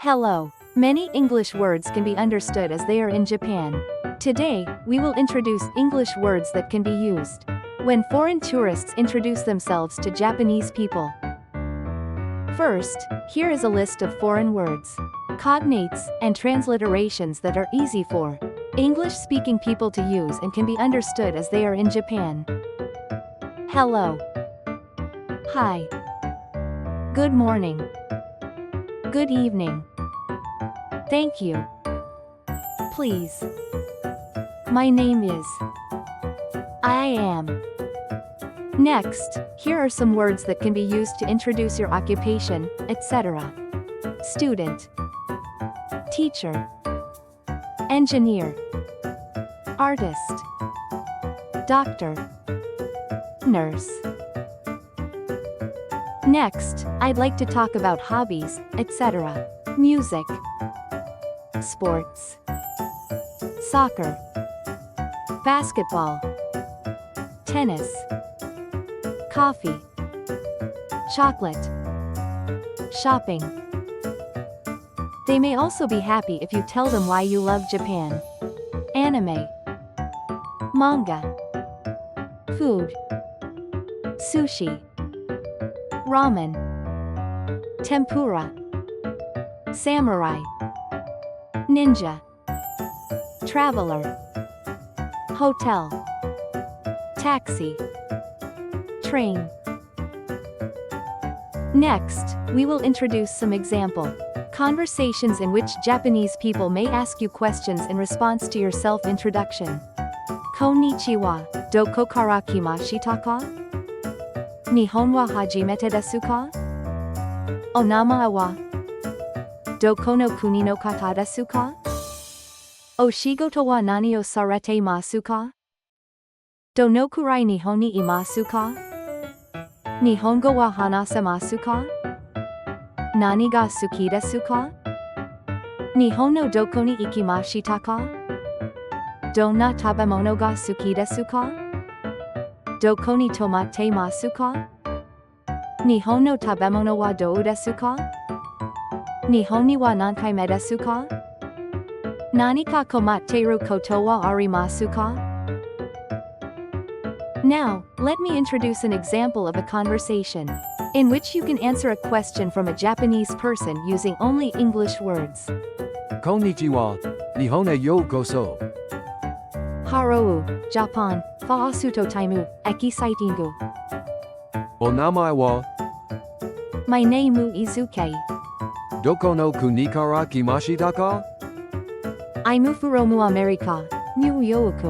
Hello. Many English words can be understood as they are in Japan. Today, we will introduce English words that can be used when foreign tourists introduce themselves to Japanese people. First, here is a list of foreign words, cognates, and transliterations that are easy for English-speaking people to use and can be understood as they are in Japan. Hello. Hi. Good morning. Good evening. Thank you. Please. My name is. I am. Next, here are some words that can be used to introduce your occupation, etc. Student. Teacher. Engineer. Artist. Doctor. Nurse. Next, I'd like to talk about hobbies, etc. Music. Sports. Soccer. Basketball. Tennis. Coffee. Chocolate. Shopping. They may also be happy if you tell them why you love Japan. Anime. Manga. Food. Sushi. Ramen. Tempura. Samurai. Ninja. Traveler. Hotel. Taxi. Train. Next, we will introduce some example conversations in which Japanese people may ask you questions in response to your self-introduction. Konnichiwa, doko kara kimashita ka? Nihon wa hajimete desu ka? Onamae wa? Doko no kuni no kata desu ka? Oshigoto wa nani o sarete masu ka? Donokurai nihon ni imasu ka? Nihongo wa hanasemasu ka? Nani ga suki desu ka? Nihon no doko ni ikimashita ka? Donna tabemono ga suki desu ka? Doko ni tomate masu ka? Nihon no tabemono wa dou desu ka? Nihon ni wa nankai me desu ka? Nani ka komatteru koto wa arimasu ka? Now, let me introduce an example of a conversation in which you can answer a question from a Japanese person using only English words. Konnichiwa, Nihon e youkoso. Harou, Japan, faasuto taimu, excitingu. Onamae wa? My neemu izuke. Doko no kuni kara kimashita ka? Aimu furomu America, New York.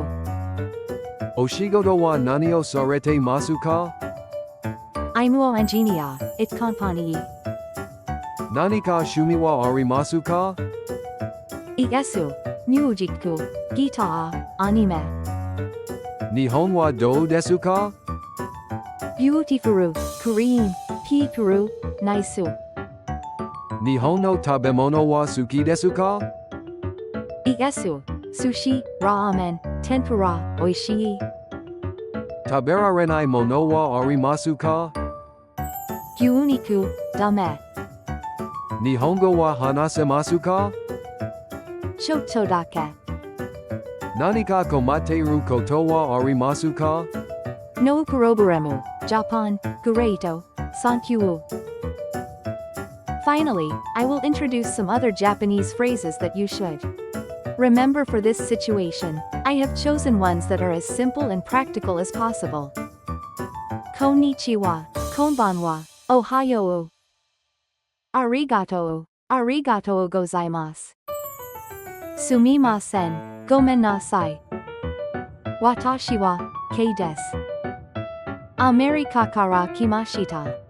Oshigoto wa nani o sarete masu ka? Aimu o engineer, it company. Nani ka shumi wa arimasu ka? Iesu, musiku, guitar, anime. Nihon wa dou desu ka? Beautiful, Korean, pikuru, naisu. Nihon no tabemono wa suki desu ka? Iesu, sushi, ramen, tempura, oishii. Taberarenai mono wa arimasu ka? Gyuniku, dame. Nihongo wa hanasemasu ka? Shotodake. Nani ka komatteru koto wa arimasu ka? No kuroburemu, Japan, Gureto, Sankyu. Finally, I will introduce some other Japanese phrases that you should remember for this situation. I have chosen ones that are as simple and practical as possible. Konnichiwa, konbanwa, ohayou. Arigatou, arigatou gozaimasu. Sumimasen, gomen nasai. Watashi wa, kei desu. America kara kimashita.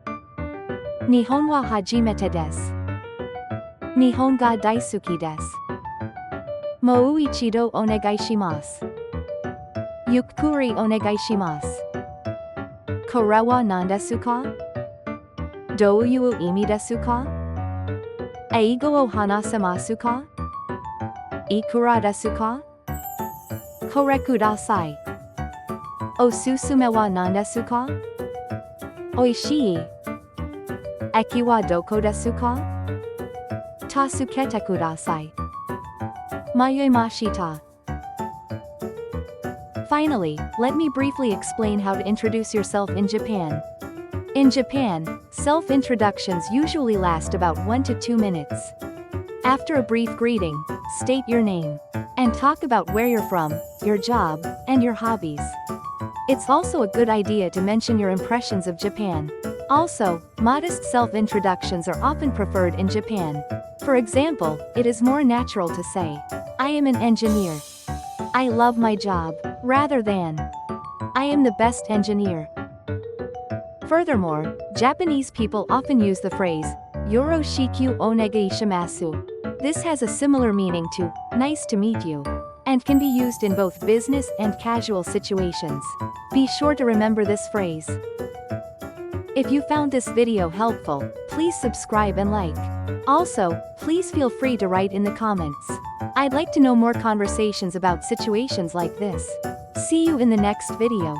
Nihon wa hajimete desu. Nihon ga daisuki desu. Mou ichido onegaishimasu. Yukuri onegaishimasu. Kore wa nan desu ka? Douyu imi desu ka? Eigo o hanasemasu ka? Ikura desu ka? Kore kudasai. Osusume wa nan desu ka? Oishii. Eki wa doko desu ka? Tasukete kudasai. Mayuemashita. Finally, let me briefly explain how to introduce yourself in Japan. In Japan, self-introductions usually last about 1 to 2 minutes. After a brief greeting, state your name and talk about where you're from, your job, and your hobbies. It's also a good idea to mention your impressions of Japan. Also, modest self-introductions are often preferred in Japan. For example, it is more natural to say, "I am an engineer. I love my job," rather than, "I am the best engineer." Furthermore, Japanese people often use the phrase, "Yoroshiku onegai shimasu." This has a similar meaning to, "nice to meet you," and can be used in both business and casual situations. Be sure to remember this phrase. If you found this video helpful, please subscribe and like. Also, please feel free to write in the comments. I'd like to know more conversations about situations like this. See you in the next video.